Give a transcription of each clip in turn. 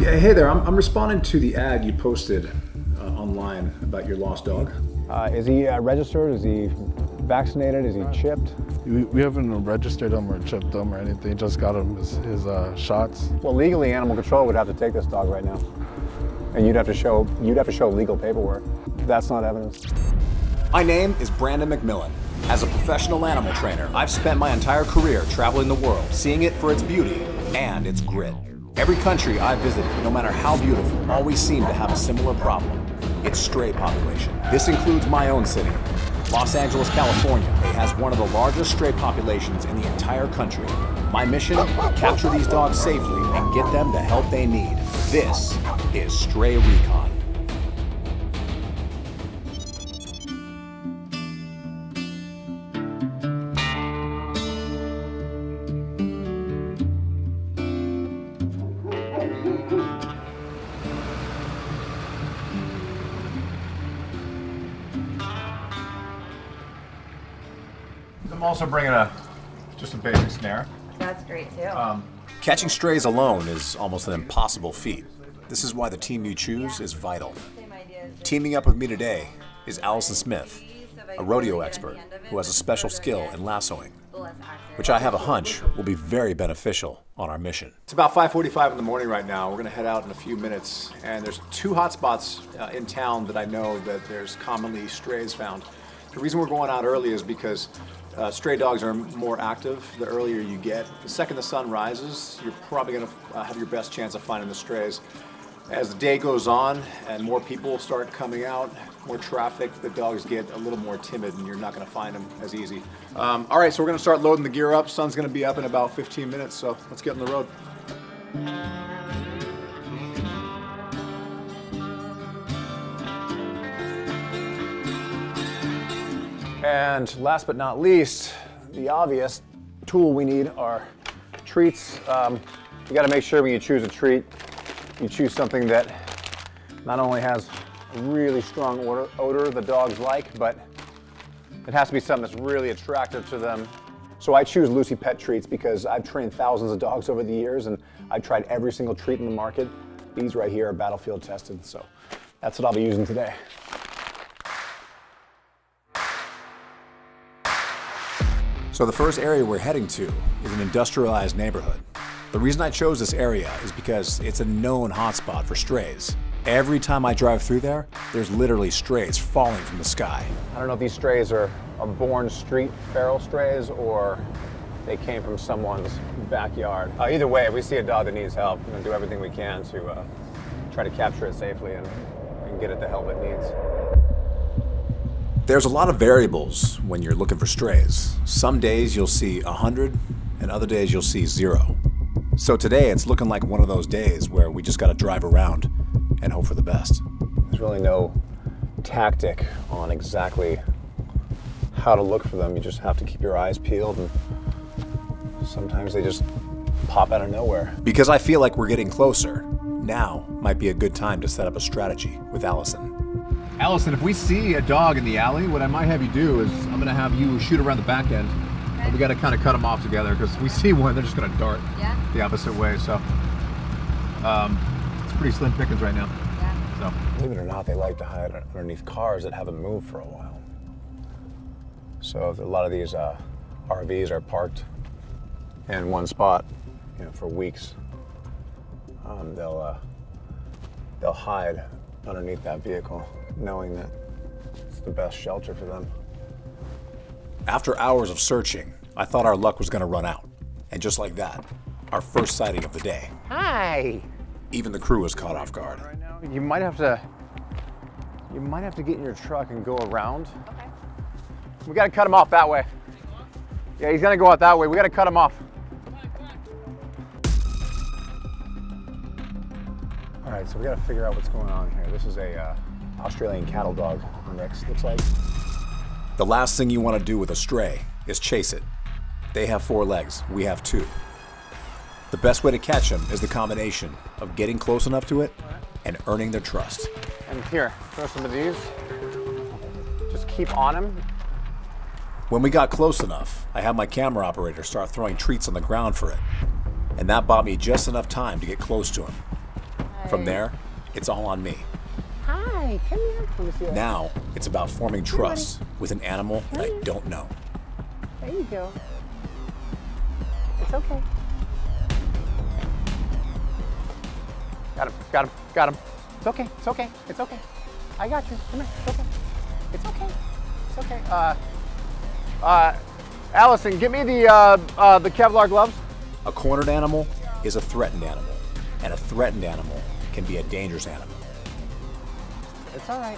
Yeah, hey there. I'm responding to the ad you posted online about your lost dog. Is he registered? Is he vaccinated? Is he chipped? We haven't registered him or chipped him or anything. Just got him his shots. Well, legally, animal control would have to take this dog right now, and you'd have to show legal paperwork. That's not evidence. My name is Brandon McMillan. As a professional animal trainer, I've spent my entire career traveling the world, seeing it for its beauty and its grit. Every country I've visited, no matter how beautiful, always seem to have a similar problem. Its stray population. This includes my own city, Los Angeles, California. It has one of the largest stray populations in the entire country. My mission, capture these dogs safely and get them the help they need. This is Stray Recon. I'm also bringing just a basic snare. That's great too. Catching strays alone is almost an impossible feat. This is why the team you choose is vital. Teaming up with me today is Allison Smith, a rodeo expert who has a special skill in lassoing, which I have a hunch will be very beneficial on our mission. It's about 5:45 in the morning right now. We're going to head out in a few minutes, and there's two hot spots in town that I know that there's commonly strays found. The reason we're going out early is because stray dogs are more active the earlier you get. The second the sun rises, you're probably going to have your best chance of finding the strays. As the day goes on and more people start coming out, more traffic, the dogs get a little more timid and you're not going to find them as easy. All right, so we're going to start loading the gear up. Sun's going to be up in about 15 minutes, so let's get on the road. And last but not least, the obvious tool we need are treats. You got to make sure when you choose a treat, you choose something that not only has a really strong odor the dogs like, but it has to be something that's really attractive to them. So I choose Lucy Pet treats because I've trained thousands of dogs over the years and I've tried every single treat in the market. These right here are battlefield tested, so that's what I'll be using today. So the first area we're heading to is an industrialized neighborhood. The reason I chose this area is because it's a known hotspot for strays. Every time I drive through there, there's literally strays falling from the sky. I don't know if these strays are born street feral strays or they came from someone's backyard. Either way, if we see a dog that needs help, we're gonna do everything we can to try to capture it safely and get it the help it needs. There's a lot of variables when you're looking for strays. Some days you'll see 100 and other days you'll see 0. So today it's looking like one of those days where we just gotta drive around and hope for the best. There's really no tactic on exactly how to look for them. You just have to keep your eyes peeled and sometimes they just pop out of nowhere. Because I feel like we're getting closer, now might be a good time to set up a strategy with Allison. Allison, if we see a dog in the alley, what I might have you do is I'm going to have you shoot around the back end. Okay. We got to kind of cut them off together because we see one, they're just going to dart the opposite way. So it's pretty slim pickings right now. Yeah. So. Believe it or not, they like to hide underneath cars that haven't moved for a while. So if a lot of these RVs are parked in one spot, you know, for weeks, they'll hide underneath that vehicle, knowing that it's the best shelter for them. After hours of searching, I thought our luck was going to run out. And just like that, our first sighting of the day. Hi! Even the crew was caught off guard. Right now, you might have to get in your truck and go around. Okay. We got to cut him off that way. Yeah, he's going to go out that way. We got to cut him off. All right, so we got to figure out what's going on here. This is a Australian cattle dog mix, looks like. The last thing you want to do with a stray is chase it. They have 4 legs, we have 2. The best way to catch them is the combination of getting close enough to it and earning their trust. And here, throw some of these. Just keep on him. When we got close enough, I had my camera operator start throwing treats on the ground for it. And that bought me just enough time to get close to him. From there, it's all on me. Hi, come here. Let me see that. Now, it's about forming trust with an animal that I don't know. There you go. It's okay. Got him, got him, got him. It's okay, it's okay, it's okay. I got you, come here, it's okay. It's okay, it's okay. Allison, give me the Kevlar gloves. A cornered animal is a threatened animal, and a threatened animal can be a dangerous animal. It's all right.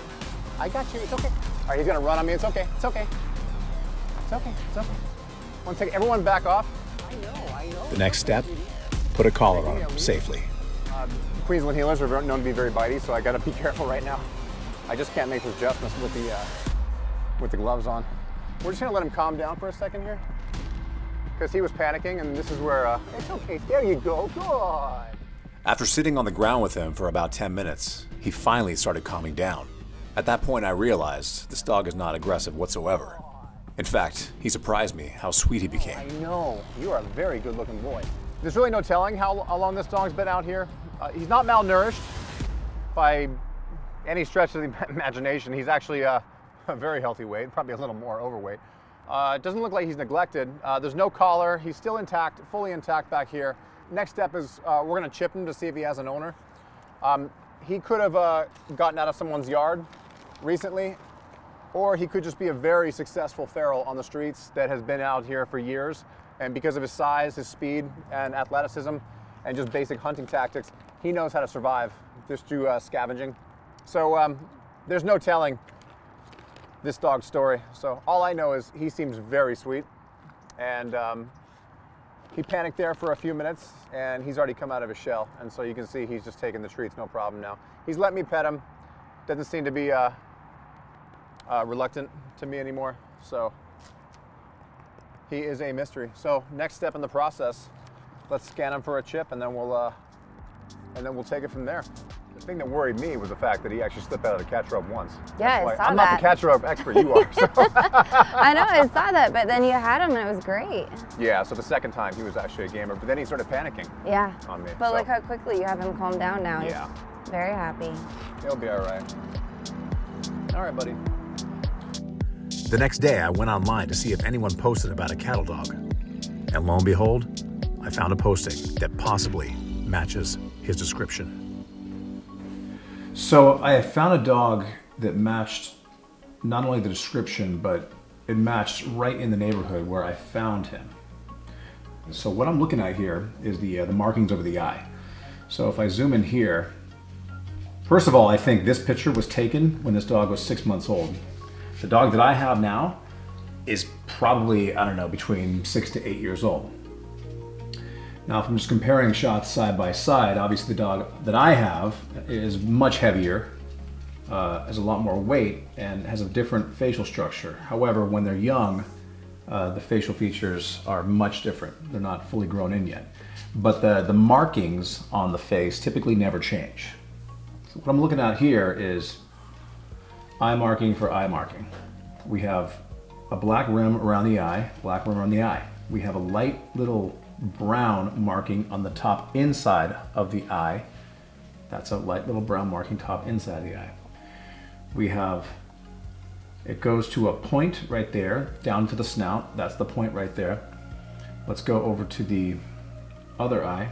I got you, it's okay. All right, he's gonna run on me, it's okay, it's okay. It's okay, it's okay. One second, everyone back off. I know. The next step, put a collar on him safely. Queensland heelers are known to be very bitey, so I gotta be careful right now. I just can't make those adjustments with the gloves on. We're just gonna let him calm down for a second here, because he was panicking, and this is where, it's okay, there you go, good. After sitting on the ground with him for about 10 minutes, he finally started calming down. At that point, I realized this dog is not aggressive whatsoever. In fact, he surprised me how sweet he became. I know, you are a very good looking boy. There's really no telling how long this dog's been out here. He's not malnourished by any stretch of the imagination. He's actually a very healthy weight, probably a little more overweight. It doesn't look like he's neglected. There's no collar. He's still intact, fully intact back here. Next step is we're gonna chip him to see if he has an owner. He could have gotten out of someone's yard recently, or he could just be a very successful feral on the streets that has been out here for years. And because of his size, his speed, and athleticism, and just basic hunting tactics, he knows how to survive just through scavenging. So there's no telling this dog's story. So all I know is he seems very sweet, and he panicked there for a few minutes, and he's already come out of his shell. And so you can see he's just taking the treats, no problem now. He's let me pet him. Doesn't seem to be reluctant to me anymore. So he is a mystery. So next step in the process, let's scan him for a chip, and then we'll take it from there. The thing that worried me was the fact that he actually slipped out of the catch rope once. Yeah, I saw that. I'm not the catch rope expert, you are. So. I know, I saw that, but then you had him and it was great. Yeah, so the second time he was actually a gamer, but then he started panicking. Yeah. On me. But so. look how quickly you have him calm down now. Yeah. He's very happy. He'll be all right. All right, buddy. The next day, I went online to see if anyone posted about a cattle dog. And lo and behold, I found a posting that possibly matches his description. So I have found a dog that matched not only the description, but it matched right in the neighborhood where I found him. So what I'm looking at here is the markings over the eye. So if I zoom in here, first of all, I think this picture was taken when this dog was 6 months old. The dog that I have now is probably, I don't know, between 6 to 8 years old. Now, if I'm just comparing shots side by side, obviously the dog that I have is much heavier, has a lot more weight, and has a different facial structure. However, when they're young, the facial features are much different. They're not fully grown in yet. But the markings on the face typically never change. So what I'm looking at here is eye marking for eye marking. We have a black rim around the eye, black rim around the eye. We have a light little brown marking on the top inside of the eye. That's a light little brown marking top inside the eye. We have, it goes to a point right there, down to the snout. That's the point right there. Let's go over to the other eye.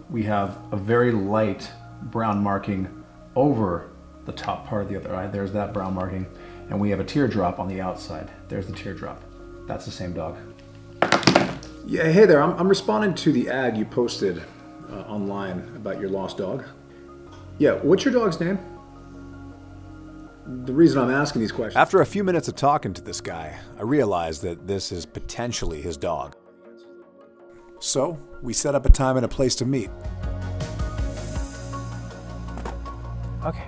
We have a very light brown marking over the top part of the other eye. There's that brown marking. And we have a teardrop on the outside. There's the teardrop. That's the same dog. Yeah, hey there, I'm responding to the ad you posted online about your lost dog. Yeah, what's your dog's name? The reason I'm asking these questions... After a few minutes of talking to this guy, I realized that this is potentially his dog. So, we set up a time and a place to meet. Okay.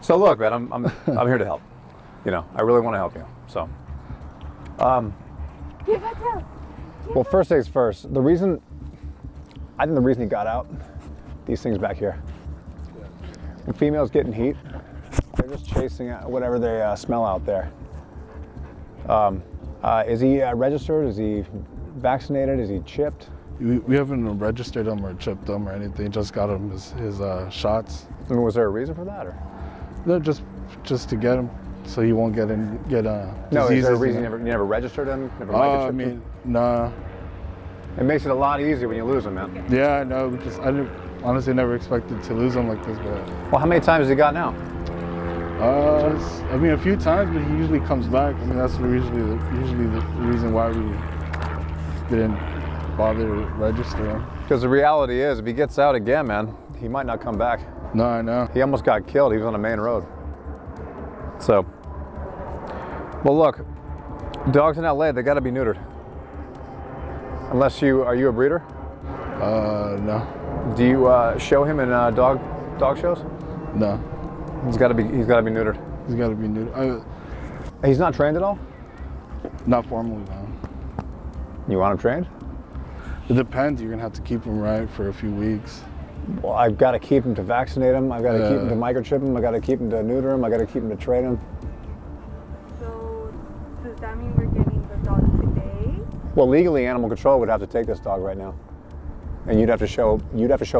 So look, man, I'm here to help. You know, I really want to help you. So, well, first things first. I think the reason he got out, these things back here. When females get in heat, they're just chasing whatever they smell out there. Is he registered? Is he vaccinated? Is he chipped? We haven't registered him or chipped him or anything. Just got him his shots. I mean, was there a reason for that, or? No, just to get him so he won't get No, diseases. is there a reason you never registered him? Never microchipped I mean, him? nah. It makes it a lot easier when you lose him, man. Yeah, no, I didn't, honestly never expected to lose him like this, but. Well, how many times has he got now? I mean, a few times, but he usually comes back. I mean, that's usually the reason why we didn't bother registering him. Because the reality is, if he gets out again, man, he might not come back. No, I know. He almost got killed. He was on a main road. So, well, look, dogs in LA, they got to be neutered. Unless are you a breeder? No. Do you show him in dog shows? No. He's got to be neutered. He's got to be neutered. He's not trained at all? Not formally, no. You want him trained? It depends. You're gonna have to keep him right for a few weeks. Well, I've got to keep him to vaccinate him. I've got to keep him to microchip him. I've got to keep him to neuter him. I've got to keep him to train him. So does that mean we're getting the dog today? Well, legally, animal control would have to take this dog right now, and you'd have to show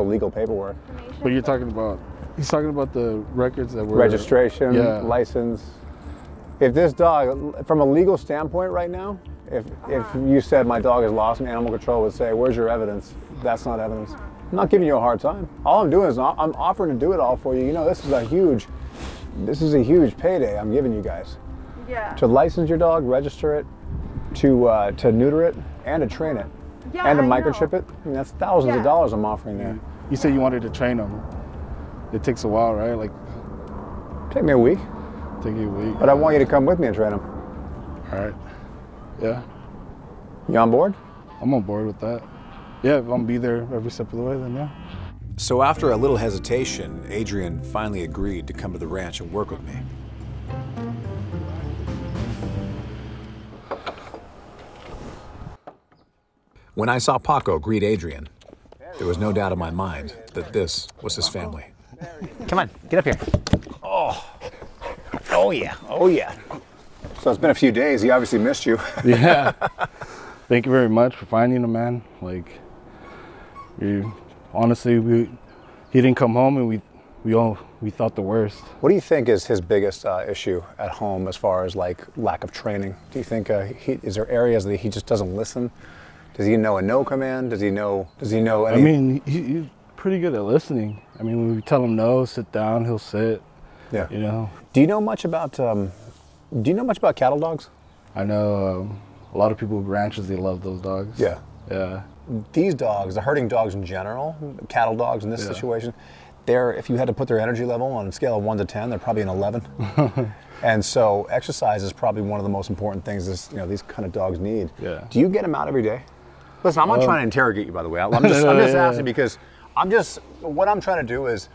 legal paperwork. But he's talking about the records that were Registration, license. If this dog, from a legal standpoint right now, if you said my dog is lost, and animal control would say, "Where's your evidence?" That's not evidence. I'm not giving you a hard time. All I'm doing is I'm offering to do it all for you. You know, this is a huge payday I'm giving you guys. Yeah. To license your dog, register it, to neuter it, and to train it, and to microchip it. I mean, that's thousands of dollars I'm offering there. You said you wanted to train him. It takes a while, right? Like, take me a week. Take you a week. But I want you to come with me and train him. All right. Yeah. You on board? I'm on board with that. Yeah, if I'm gonna be there every step of the way, then yeah. So after a little hesitation, Adrian finally agreed to come to the ranch and work with me. When I saw Paco greet Adrian, there was no doubt in my mind that this was his family. Come on, get up here. Oh yeah. So it's been a few days. He obviously missed you. Yeah. Thank you very much for finding him, man. Like, honestly, he didn't come home, and we thought the worst. What do you think is his biggest issue at home, as far as like lack of training? Do you think is there areas that he just doesn't listen? Does he know a no command? Does he know any? I mean, he's pretty good at listening. I mean, when we tell him no, sit down, he'll sit. Yeah. You know. Do you know much about cattle dogs? I know a lot of people with ranches, they love those dogs. Yeah. Yeah. These dogs, the herding dogs in general, cattle dogs in this situation, if you had to put their energy level on a scale of 1 to 10, they're probably an 11. And so exercise is probably one of the most important things these kind of dogs need. Yeah. Do you get them out every day? Listen, I'm not trying to interrogate you, by the way. I'm just asking because what I'm trying to do is,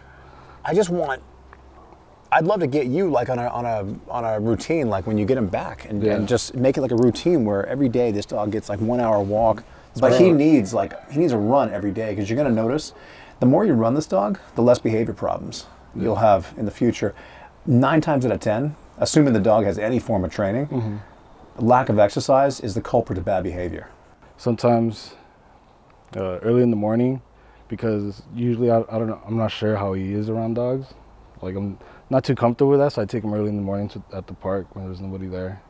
I'd love to get you like on a routine, like when you get him back, and just make it like a routine where every day this dog gets like 1 hour walk. But he needs a run every day, because you're gonna notice the more you run this dog, the less behavior problems you'll have in the future. 9 times out of 10, assuming the dog has any form of training, lack of exercise is the culprit of bad behavior. Sometimes early in the morning, because usually I don't know, I'm not sure how he is around dogs. Like, I'm not too comfortable with that, so I take him early in the morning at the park when there's nobody there.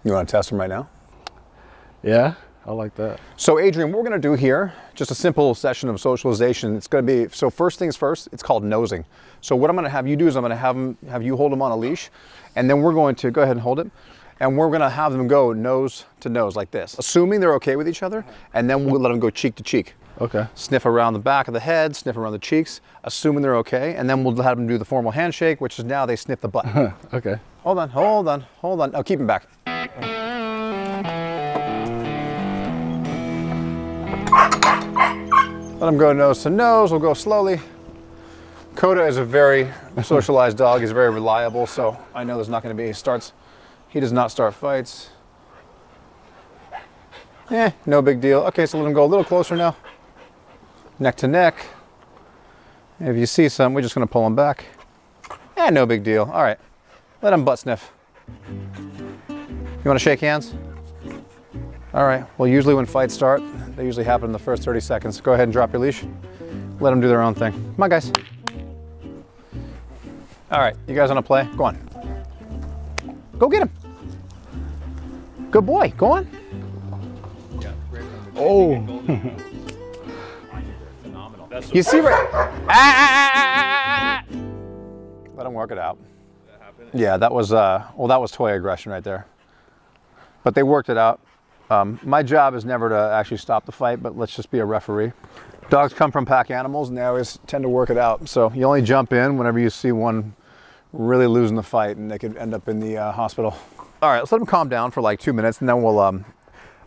You want to test him right now? Yeah, I like that. So Adrian, what we're going to do here, just a simple session of socialization. It's going to be, so first things first, it's called nosing. So what I'm going to have you do is I'm going to have you hold him on a leash, and then we're going to go ahead and hold it, and we're going to have them go nose to nose like this, assuming they're okay with each other, and then we'll let them go cheek to cheek. Okay. Sniff around the back of the head, sniff around the cheeks, assuming they're okay, and then we'll have them do the formal handshake, which is now they sniff the butt. Okay. Hold on. Oh, keep him back. Let him go nose to nose. We'll go slowly. Coda is a very socialized dog. He's very reliable, so I know there's not going to be he does not start fights. No big deal. Okay, so let him go a little closer now. Neck to neck. If you see some, we're just going to pull him back. No big deal. All right, let him butt sniff. You want to shake hands? All right, well, usually when fights start, They usually happen in the first 30 seconds. Go ahead and drop your leash. Let them do their own thing. Come on, guys. All right, you guys want to play? Go on. Go get him. Good boy, go on. Oh. You see right? Let him work it out. Yeah, that was well, that was toy aggression right there. But they worked it out. My job is never to actually stop the fight, but let's just be a referee. Dogs come from pack animals, and they always tend to work it out. So you only jump in whenever you see one really losing the fight, and they could end up in the hospital. All right, let's let him calm down for like 2 minutes, and then we'll. I'm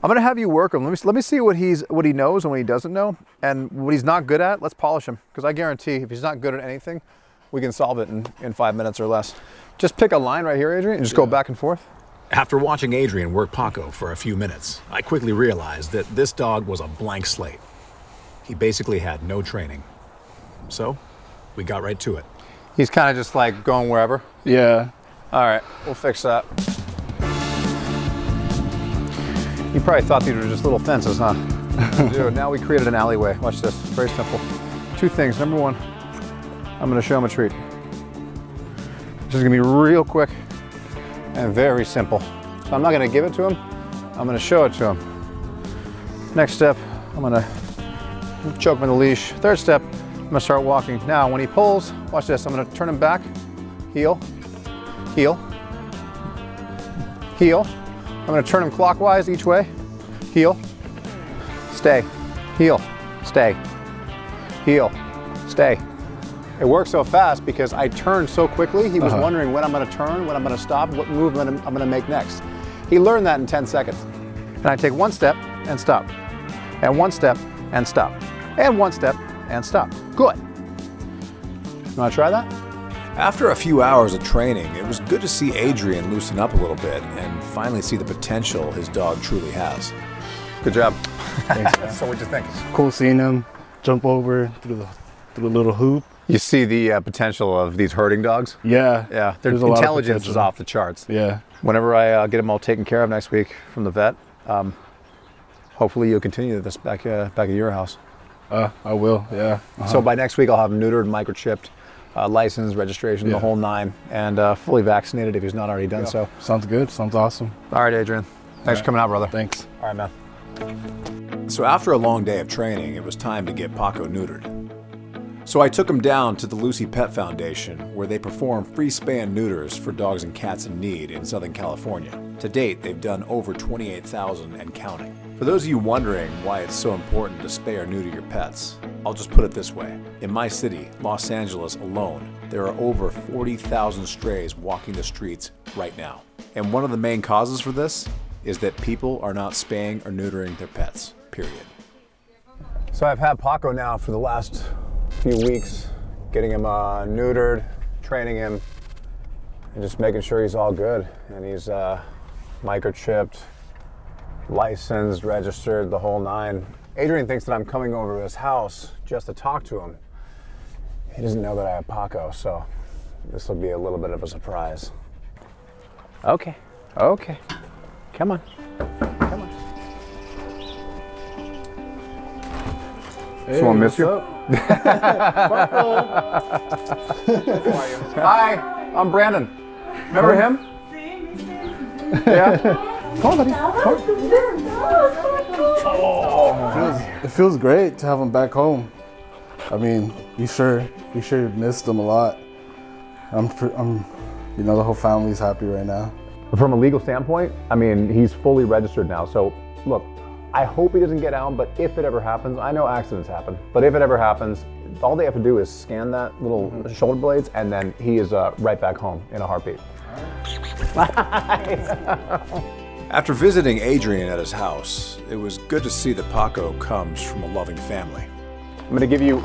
gonna have you work him. Let me see what he knows and what he doesn't know, and what he's not good at. Let's polish him, because I guarantee if he's not good at anything, we can solve it in 5 minutes or less. Just pick a line right here, Adrian, and just go back and forth. After watching Adrian work Paco for a few minutes, I quickly realized that this dog was a blank slate. He basically had no training. So, we got right to it. He's kind of just like going wherever. Yeah. All right, we'll fix that. You probably thought these were just little fences, huh? Dude, now we created an alleyway. Watch this, very simple. 2 things. Number 1, I'm gonna show him a treat. This is gonna be real quick and very simple. So I'm not gonna give it to him, I'm gonna show it to him. Next step, I'm gonna choke him in the leash. Third step, I'm gonna start walking. Now, when he pulls, watch this, I'm gonna turn him back, heel, heel, heel. I'm gonna turn him clockwise each way, heel, stay, heel, stay, heel, stay. It works so fast because I turned so quickly, he was wondering when I'm gonna turn, when I'm gonna stop, what move I'm gonna make next. He learned that in 10 seconds. And I take 1 step and stop, and 1 step and stop, and 1 step and stop. Good. You wanna try that? After a few hours of training, it was good to see Adrian loosen up a little bit and finally see the potential his dog truly has. Good job. Thanks, man. So what'd you think? Cool seeing him jump over through the little hoop. You see the potential of these herding dogs? Yeah. Yeah, their There's a lot of intelligence is potential. off the charts. Yeah. Whenever I get them all taken care of next week from the vet, hopefully you'll continue this back at your house. I will, yeah. So by next week I'll have him neutered, microchipped, license, registration, the whole 9, and fully vaccinated if he's not already done so. Sounds good, sounds awesome. All right, Adrian. Thanks for coming out, brother. Thanks. All right, man. So after a long day of training, it was time to get Paco neutered. So I took him down to the Lucy Pet Foundation, where they perform free spay and neuters for dogs and cats in need in Southern California. To date, they've done over 28,000 and counting. For those of you wondering why it's so important to spay or neuter your pets, I'll just put it this way. In my city, Los Angeles alone, there are over 40,000 strays walking the streets right now. And one of the main causes for this is that people are not spaying or neutering their pets, period. So I've had Paco now for the last few weeks, getting him neutered, training him, and just making sure he's all good. And he's microchipped, licensed, registered, the whole 9. Adrian thinks that I'm coming over to his house just to talk to him. He doesn't know that I have Paco, so this will be a little bit of a surprise. Okay, okay, come on, come on. Hey, Someone miss you? Hi, I'm Brandon. Remember him? Yeah. Come on, buddy. It feels great to have him back home. I mean, you sure missed him a lot. I'm, you know, the whole family's happy right now. From a legal standpoint, I mean, he's fully registered now. So look, I hope he doesn't get out, but if it ever happens, I know accidents happen, but if it ever happens, all they have to do is scan that little shoulder blades, and then he is right back home in a heartbeat. After visiting Adrian at his house, it was good to see that Paco comes from a loving family. I'm gonna give you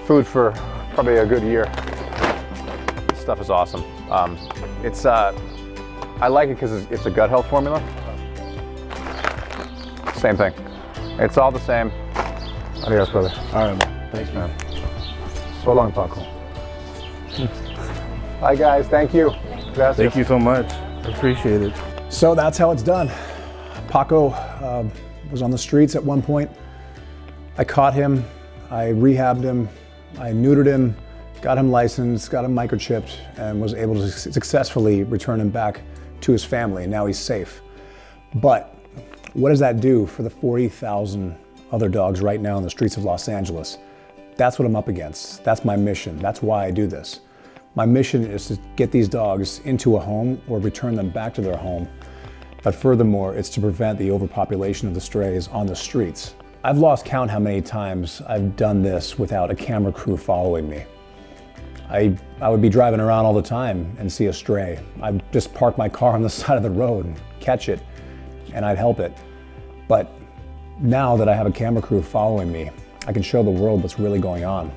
food for probably a good year. This stuff is awesome. I like it because it's a gut health formula. Same thing. It's all the same. Adios, brother. All right, man. Thanks, man. So long, Paco. Bye, guys. Thank you. Gracias. Thank you so much. I appreciate it. So that's how it's done. Paco was on the streets at one point. I caught him, I rehabbed him, I neutered him, got him licensed, got him microchipped, and was able to successfully return him back to his family, and now he's safe. But what does that do for the 40,000 other dogs right now in the streets of Los Angeles? That's what I'm up against. That's my mission. That's why I do this. My mission is to get these dogs into a home or return them back to their home. But furthermore, it's to prevent the overpopulation of the strays on the streets. I've lost count how many times I've done this without a camera crew following me. I would be driving around all the time and see a stray. I'd just park my car on the side of the road and catch it, and I'd help it. But now that I have a camera crew following me, I can show the world what's really going on.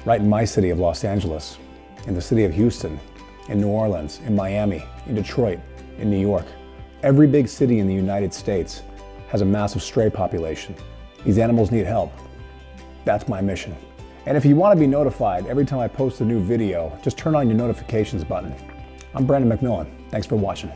Right in my city of Los Angeles, in the city of Houston, in New Orleans, in Miami, in Detroit, in New York. Every big city in the United States has a massive stray population. These animals need help. That's my mission. And if you want to be notified every time I post a new video, just turn on your notifications button. I'm Brandon McMillan. Thanks for watching.